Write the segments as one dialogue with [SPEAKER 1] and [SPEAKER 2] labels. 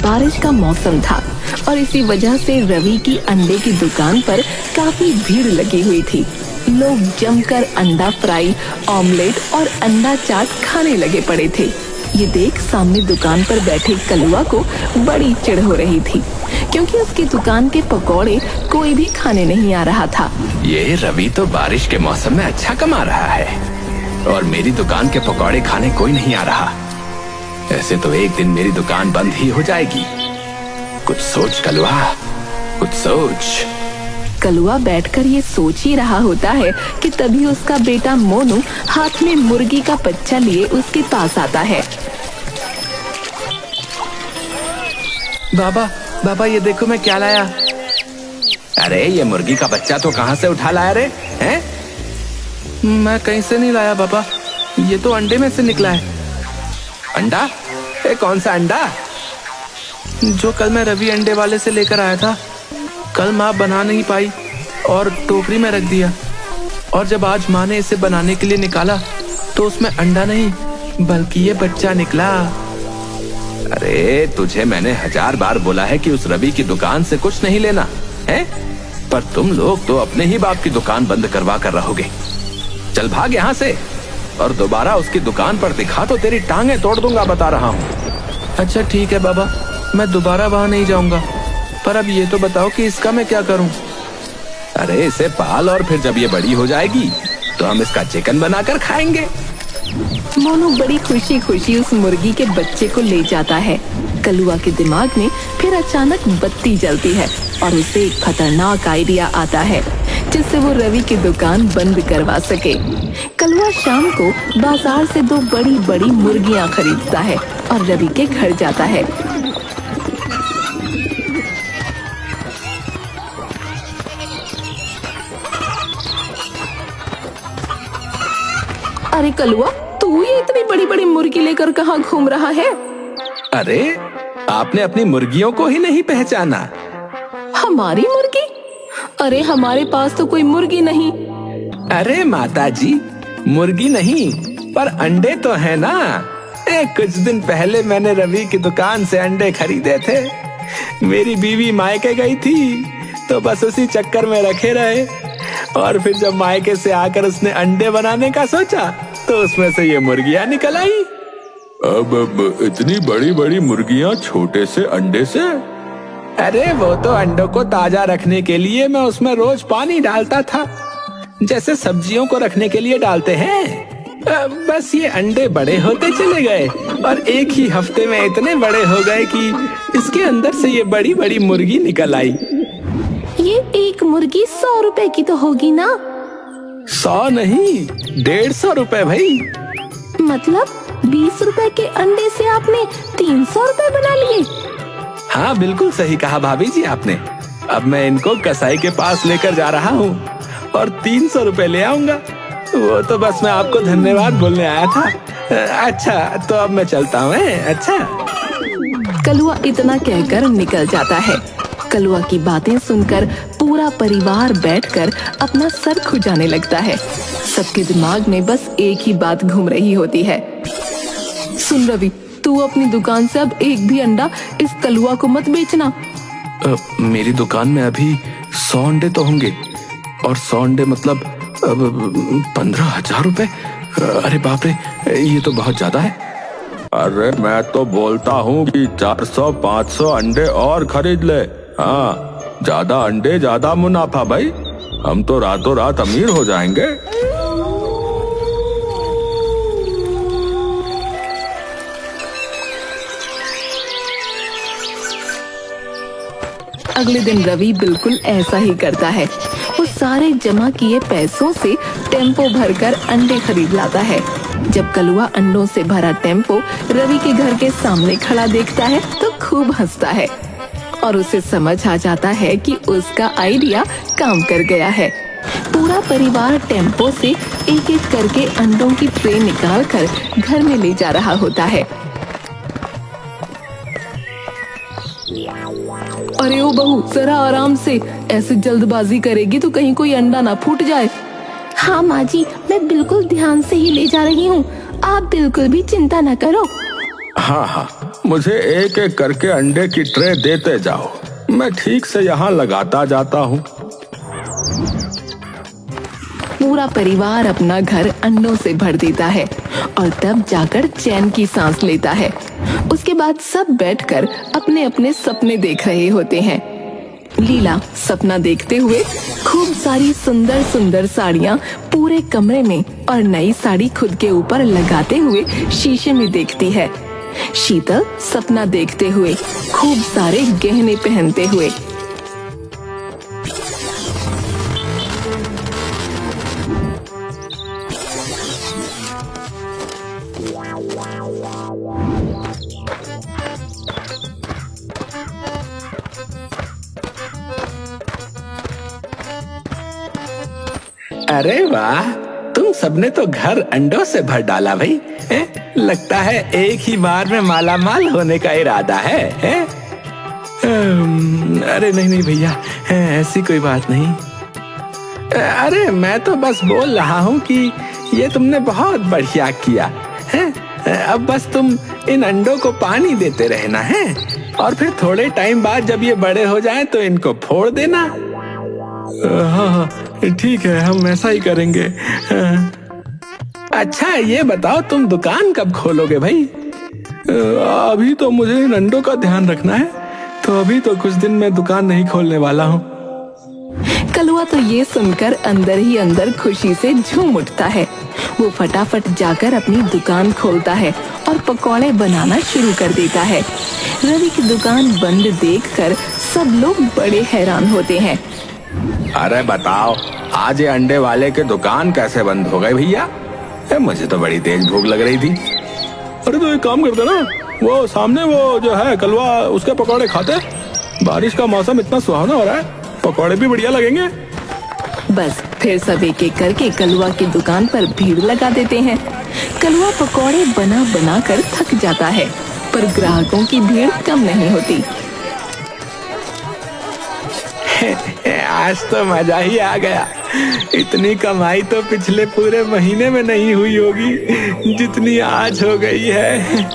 [SPEAKER 1] बारिश का मौसम था और इसी वजह से रवि की अंडे की दुकान पर काफी भीड़ लगी हुई थी। लोग जमकर अंडा फ्राई, ऑमलेट और अंडा चाट खाने लगे पड़े थे। ये देख सामने दुकान पर बैठे कलुआ को बड़ी चिढ़ हो रही थी, क्योंकि उसकी दुकान के पकौड़े कोई भी खाने नहीं आ रहा था।
[SPEAKER 2] ये रवि तो बारिश के मौसम में अच्छा कमा रहा है और मेरी दुकान के पकौड़े खाने कोई नहीं आ रहा। ऐसे तो एक दिन मेरी दुकान बंद ही हो जाएगी। कुछ सोच कलुआ, कुछ सोच।
[SPEAKER 1] कलुआ बैठकर ये सोच ही रहा होता है कि तभी उसका बेटा मोनू हाथ में मुर्गी का बच्चा लिए उसके पास आता है।
[SPEAKER 2] बाबा, बाबा ये देखो मैं क्या लाया। अरे ये मुर्गी का बच्चा तो कहाँ से उठा लाया रे? हैं? मैं कहीं से नहीं लाया बाबा, ये तो अंडे में से निकला है। अंडा? ये कौन सा अंडा? जो कल मैं रवि अंडे वाले से लेकर आया था। कल माँ बना नहीं पाई और टोकरी में रख दिया, और जब आज माँ ने इसे बनाने के लिए निकाला तो उसमें अंडा नहीं बल्कि ये बच्चा निकला। अरे तुझे मैंने 1000 बार बोला है कि उस रवि की दुकान से कुछ नहीं लेना है, पर तुम लोग तो अपने ही बाप की दुकान बंद करवा कर रहोगे। चल भाग यहाँ से, और दोबारा उसकी दुकान पर दिखा तो तेरी टांगे तोड़ दूंगा, बता रहा हूँ। अच्छा ठीक है बाबा, मैं दोबारा वहाँ नहीं जाऊंगा, पर अब ये तो बताओ कि इसका मैं क्या करूं? अरे इसे पाल और फिर जब ये बड़ी हो जाएगी तो हम इसका चिकन बनाकर खाएंगे।
[SPEAKER 1] मोनू बड़ी खुशी खुशी उस मुर्गी के बच्चे को ले जाता है। कलुआ के दिमाग में फिर अचानक बत्ती जलती है और उसे एक खतरनाक आइडिया आता है जिससे वो रवि की दुकान बंद करवा सके। कलुआ शाम को बाजार से 2 बड़ी बड़ी मुर्गियां खरीदता है और रवि के घर जाता है। अरे कलुआ, तू ये इतनी बड़ी बड़ी मुर्गी लेकर कहाँ घूम रहा है?
[SPEAKER 2] अरे आपने अपनी मुर्गियों को ही नहीं पहचाना?
[SPEAKER 1] हमारी मुर्गी? अरे हमारे पास तो कोई मुर्गी नहीं।
[SPEAKER 2] अरे माताजी, मुर्गी नहीं पर अंडे तो है ना। कुछ दिन पहले मैंने रवि की दुकान से अंडे खरीदे थे। मेरी बीवी मायके गई थी तो बस उसी चक्कर में रखे रहे, और फिर जब मायके से आकर उसने अंडे बनाने का सोचा तो उसमें से ये मुर्गियां निकल आई। अब इतनी बड़ी बड़ी मुर्गियां छोटे से अंडे से? अरे वो तो अंडों को ताजा रखने के लिए मैं उसमें रोज पानी डालता था, जैसे सब्जियों को रखने के लिए डालते हैं। बस ये अंडे बड़े होते चले गए और एक ही हफ्ते में इतने बड़े हो गए कि इसके अंदर से ये बड़ी बड़ी मुर्गी निकल आई।
[SPEAKER 1] ये एक मुर्गी 100 रुपए की तो होगी ना?
[SPEAKER 2] 100 नहीं, 150 रुपए भाई।
[SPEAKER 1] मतलब 20 रुपए के अंडे से आपने 300 रुपए बना लिए?
[SPEAKER 2] हाँ बिल्कुल सही कहा भाभी जी आपने। अब मैं इनको कसाई के पास लेकर जा रहा हूँ और 300 रुपए ले आऊंगा। वो तो बस मैं आपको धन्यवाद बोलने आया था। अच्छा तो अब मैं चलता हूँ। अच्छा।
[SPEAKER 1] कलुआ इतना कहकर निकल जाता है। कलुआ की बातें सुनकर पूरा परिवार बैठकर अपना सर खुजाने लगता है। सबके दिमाग में बस एक ही बात घूम रही होती है। सुन रवि, तू अपनी दुकान से अब एक भी अंडा इस कलुआ को मत बेचना।
[SPEAKER 2] मेरी दुकान में अभी 100 अंडे तो होंगे, और 100 अंडे मतलब 15,000 रुपए। अरे बाप रे, ये तो बहुत ज्यादा है। अरे मैं तो बोलता हूँ कि 400-500 अंडे और खरीद ले। हाँ, ज्यादा अंडे ज्यादा मुनाफा भाई, हम तो रातों रात अमीर हो जाएंगे।
[SPEAKER 1] अगले दिन रवि बिल्कुल ऐसा ही करता है। वो सारे जमा किए पैसों से टेम्पो भरकर अंडे खरीद लाता है। जब कलुआ अंडों से भरा टेम्पो रवि के घर के सामने खड़ा देखता है तो खूब हंसता है और उसे समझ आ जाता है कि उसका आइडिया काम कर गया है। पूरा परिवार टेम्पो से एक एक करके अंडों की ट्रे निकाल कर घर में ले जा रहा होता है। अरे ओ बहू, जरा आराम से, ऐसे जल्दबाजी करेगी तो कहीं कोई अंडा ना फूट जाए। हाँ माँ जी, मैं बिल्कुल ध्यान से ही ले जा रही हूँ, आप बिल्कुल भी चिंता न करो।
[SPEAKER 2] हाँ हाँ, मुझे एक एक करके अंडे की ट्रे देते जाओ, मैं ठीक से यहाँ लगाता जाता हूँ।
[SPEAKER 1] पूरा परिवार अपना घर अंडों से भर देता है और तब जाकर चैन की सांस लेता है। उसके बाद सब बैठकर अपने अपने सपने देख रहे होते हैं। लीला सपना देखते हुए खूब सारी सुंदर सुंदर साड़ियाँ पूरे कमरे में और नई साड़ी खुद के ऊपर लगाते हुए शीशे में देखती है। शीतल सपना देखते हुए खूब सारे गहने पहनते हुए।
[SPEAKER 2] अरे वाह, तुम सबने तो घर अंडों से भर डाला भाई। लगता है एक ही बार में माला माल होने का इरादा है। अरे नहीं नहीं भैया, ऐसी कोई बात नहीं। अरे मैं तो बस बोल रहा हूँ कि ये तुमने बहुत बढ़िया किया है। अब बस तुम इन अंडों को पानी देते रहना है और फिर थोड़े टाइम बाद जब ये बड़े हो जाएं तो इनको फोड़ देना। हाँ ठीक है, हम ऐसा ही करेंगे। अच्छा ये बताओ, तुम दुकान कब खोलोगे भाई? अभी तो मुझे इन अंडों का ध्यान रखना है, तो अभी तो कुछ दिन में दुकान नहीं खोलने वाला हूँ।
[SPEAKER 1] कलुआ तो ये सुनकर अंदर ही अंदर खुशी से झूम उठता है। वो फटाफट जाकर अपनी दुकान खोलता है और पकौड़े बनाना शुरू कर देता है। रवि की दुकान बंद देखकर सब लोग बड़े हैरान होते हैं।
[SPEAKER 2] अरे बताओ, आज ये अंडे वाले के दुकान कैसे बंद हो गए भैया? मुझे तो बड़ी तेज भूख लग रही थी। अरे तो एक काम करते ना, वो सामने वो जो है कलवा, उसके पकौड़े खाते। बारिश का मौसम इतना सुहावना हो रहा है, पकौड़े भी बढ़िया लगेंगे।
[SPEAKER 1] बस फिर सब एक एक करके कलवा की दुकान पर भीड़ लगा देते हैं। कलवा पकौड़े बना बना कर थक जाता है, पर ग्राहकों की भीड़ कम नहीं होती।
[SPEAKER 2] आज तो मजा ही आ गया। इतनी कमाई तो पिछले पूरे महीने में नहीं हुई होगी जितनी आज हो गई है।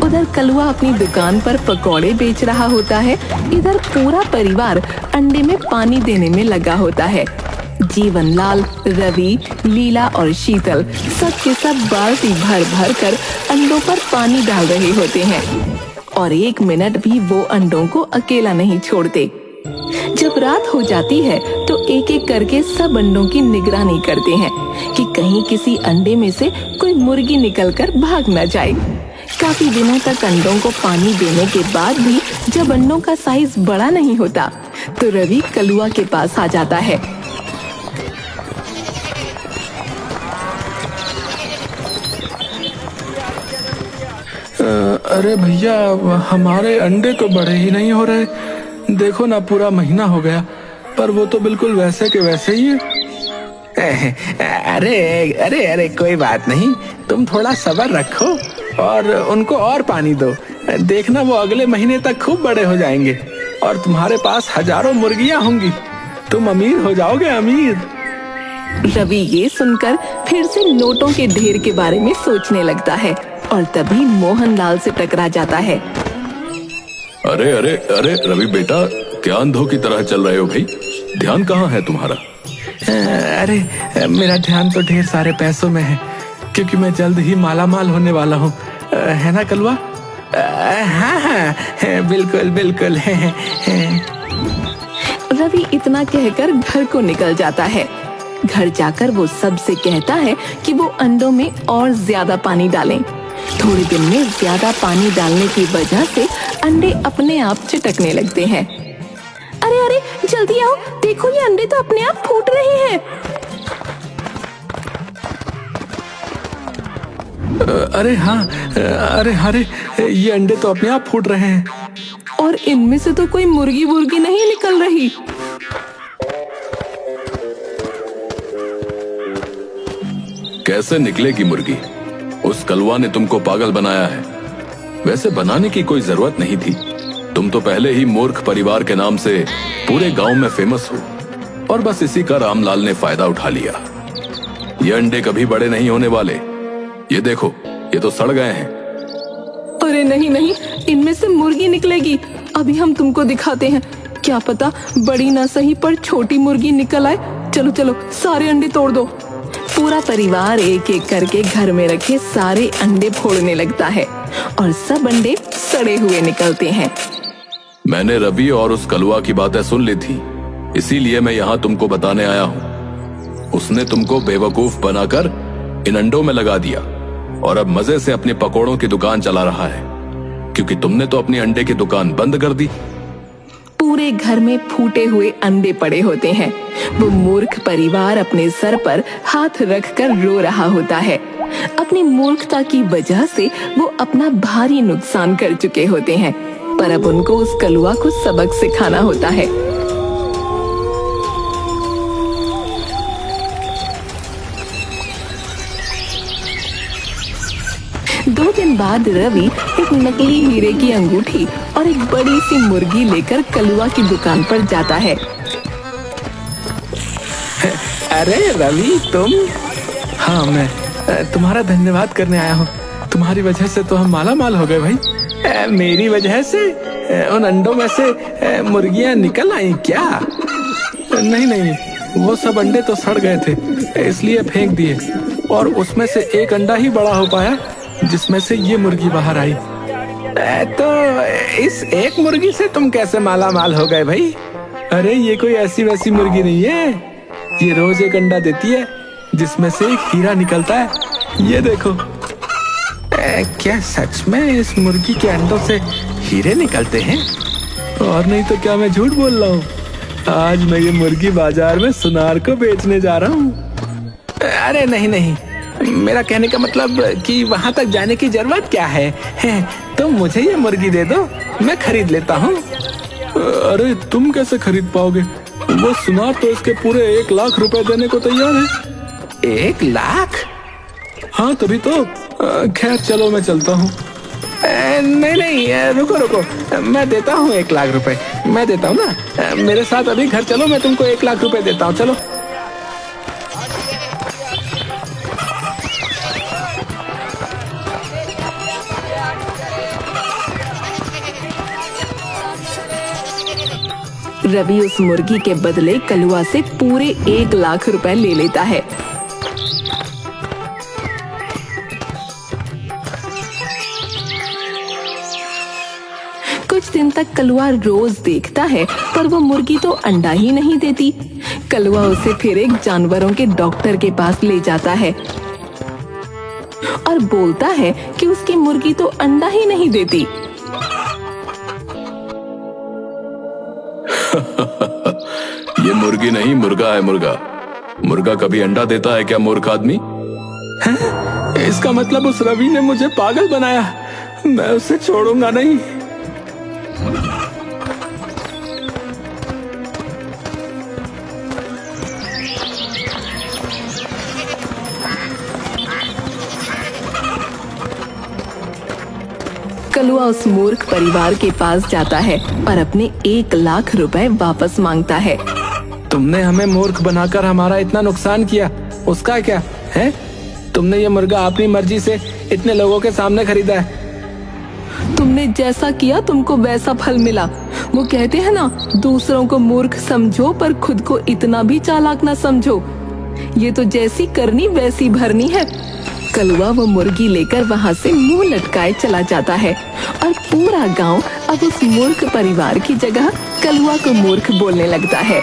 [SPEAKER 1] उधर कलवा अपनी दुकान पर पकौड़े बेच रहा होता है, इधर पूरा परिवार अंडे में पानी देने में लगा होता है। जीवनलाल, रवि, लीला और शीतल सब के सब बाल्टी भर भर कर अंडों पर पानी डाल रहे होते हैं और एक मिनट भी वो अंडों को अकेला नहीं छोड़ते। जब रात हो जाती है तो एक एक करके सब अंडों की निगरानी करते हैं कि कहीं किसी अंडे में से कोई मुर्गी निकलकर भाग न जाए। काफी दिनों तक अंडों को पानी देने के बाद भी जब अंडों का साइज बड़ा नहीं होता तो रवि कलुआ के पास आ जाता है।
[SPEAKER 2] अरे भैया, हमारे अंडे तो बड़े ही नहीं हो रहे। देखो ना, पूरा महीना हो गया पर वो तो बिल्कुल वैसे के वैसे ही है। अरे अरे अरे कोई बात नहीं, तुम थोड़ा सब्र रखो और उनको और पानी दो। देखना वो अगले महीने तक खूब बड़े हो जाएंगे और तुम्हारे पास हजारों मुर्गियां होंगी। तुम अमीर हो जाओगे, अमीर।
[SPEAKER 1] रवि ये सुनकर फिर से नोटों के ढेर के बारे में सोचने लगता है और तभी मोहनलाल से टकरा जाता है।
[SPEAKER 3] अरे अरे अरे रवि बेटा, क्या अंधों की तरह चल रहे हो भाई? ध्यान कहाँ है तुम्हारा?
[SPEAKER 2] अरे मेरा ध्यान तो ढेर सारे पैसों में है, क्योंकि मैं जल्द ही माला माल होने वाला हूँ, है ना कलवा? हाँ हाँ बिल्कुल बिल्कुल।
[SPEAKER 1] रवि इतना कहकर घर को निकल जाता है। घर जाकर वो सबसे कहता है कि वो अंडों में और ज्यादा पानी डालें। थोड़े दिन में ज्यादा पानी डालने की वजह से अंडे अपने आप चिटकने लगते हैं। अरे अरे जल्दी आओ, देखो ये अंडे तो अपने आप फूट रहे हैं।
[SPEAKER 2] अरे हाँ, अरे ये अंडे तो अपने आप फूट रहे हैं
[SPEAKER 1] और इनमें से तो कोई मुर्गी वुर्गी नहीं निकल रही।
[SPEAKER 3] कैसे निकलेगी मुर्गी? उस कलवा ने तुमको पागल बनाया है। वैसे बनाने की कोई जरूरत नहीं थी। तुम तो पहले ही मूर्ख परिवार के नाम से पूरे गांव में फेमस हो और बस इसी का रामलाल ने फायदा उठा लिया। ये अंडे कभी बड़े नहीं होने वाले। ये देखो, ये तो सड़ गए हैं।
[SPEAKER 1] अरे नहीं नहीं, इनमें से मुर्गी निकलेगी। अभी हम तुमको दिखाते हैं, क्या पता बड़ी ना सही पर छोटी मुर्गी निकल आए। चलो चलो, सारे अंडे तोड़ दो। पूरा परिवार एक एक करके घर में रखे सारे अंडे फोड़ने लगता है और सब अंडे सड़े हुए निकलते हैं।
[SPEAKER 3] मैंने रवि और उस कलुआ की बातें सुन ली थी, इसीलिए मैं यहाँ तुमको बताने आया हूँ। उसने तुमको बेवकूफ बनाकर इन अंडों में लगा दिया और अब मजे से अपने पकोड़ों की दुकान चला रहा है, क्योंकि तुमने तो अपनी अंडे की दुकान बंद कर दी।
[SPEAKER 1] पूरे घर में फूटे हुए अंडे पड़े होते हैं। वो मूर्ख परिवार अपने सर पर हाथ रखकर रो रहा होता है। अपनी मूर्खता की वजह से वो अपना भारी नुकसान कर चुके होते हैं, पर अब उनको उस कलुआ को सबक सिखाना होता है। दो दिन बाद रवि एक नकली हीरे की अंगूठी और एक बड़ी सी मुर्गी लेकर कलुआ की दुकान पर जाता है।
[SPEAKER 2] अरे रवि, तुम? हाँ, मैं तुम्हारा धन्यवाद करने आया हूँ। तुम्हारी वजह से तो हम माला माल हो गए भाई। मेरी वजह से उन अंडों में से मुर्गियाँ निकल आई क्या? नहीं नहीं, वो सब अंडे तो सड़ गए थे, इसलिए फेंक दिए और उसमें से एक अंडा ही बड़ा हो पाया जिसमें से ये मुर्गी बाहर आई। तो इस एक मुर्गी से तुम कैसे माला माल हो गए भाई? अरे ये कोई ऐसी वैसी मुर्गी नहीं है, ये रोज एक अंडा देती है जिसमें से एक हीरा निकलता है। ये देखो। क्या सच में इस मुर्गी के अंडों से हीरे निकलते हैं? और नहीं तो क्या मैं झूठ बोल रहा हूँ? आज मैं ये मुर्गी बाजार में सुनार को बेचने जा रहा हूँ। अरे नहीं नहीं, मेरा कहने का मतलब कि वहां तक जाने की जरूरत क्या है? तो मुझे ये मुर्गी दे दो, मैं खरीद लेता हूँ। अरे तुम कैसे खरीद पाओगे? वो सुनार तो इसके पूरे 1 लाख रुपए देने को तैयार है। 1 लाख? हाँ तभी तो। खैर चलो मैं चलता हूँ। नहीं नहीं, रुको रुको, मैं देता हूँ 1 लाख रुपए। मैं देता हूँ ना, मेरे साथ अभी घर चलो, मैं तुमको 1 लाख रुपए देता हूँ। चलो।
[SPEAKER 1] रवि उस मुर्गी के बदले कलुआ से पूरे 1 लाख रुपए ले लेता है। कुछ दिन तक कलुआ रोज देखता है, पर वो मुर्गी तो अंडा ही नहीं देती। कलुआ उसे फिर एक जानवरों के डॉक्टर के पास ले जाता है और बोलता है कि उसकी मुर्गी तो अंडा ही नहीं देती।
[SPEAKER 3] ये मुर्गी नहीं, मुर्गा है, मुर्गा। मुर्गा कभी अंडा देता है क्या मूर्ख आदमी?
[SPEAKER 2] इसका मतलब उस रवि ने मुझे पागल बनाया। मैं उसे छोड़ूंगा नहीं।
[SPEAKER 1] कलुआ उस मूर्ख परिवार के पास जाता है और अपने 1 लाख रुपए वापस मांगता है।
[SPEAKER 2] तुमने हमें मूर्ख बनाकर हमारा इतना नुकसान किया, उसका क्या है? तुमने ये मुर्गा अपनी मर्जी से इतने लोगों के सामने खरीदा है।
[SPEAKER 1] तुमने जैसा किया तुमको वैसा फल मिला। वो कहते हैं ना, दूसरों को मूर्ख समझो पर खुद को इतना भी चालाक ना समझो। ये तो जैसी करनी वैसी भरनी है। कलुआ वो मुर्गी लेकर वहाँ से मुंह लटकाए चला जाता है और पूरा गांव अब उस मूर्ख परिवार की जगह कलुआ को मूर्ख बोलने लगता है।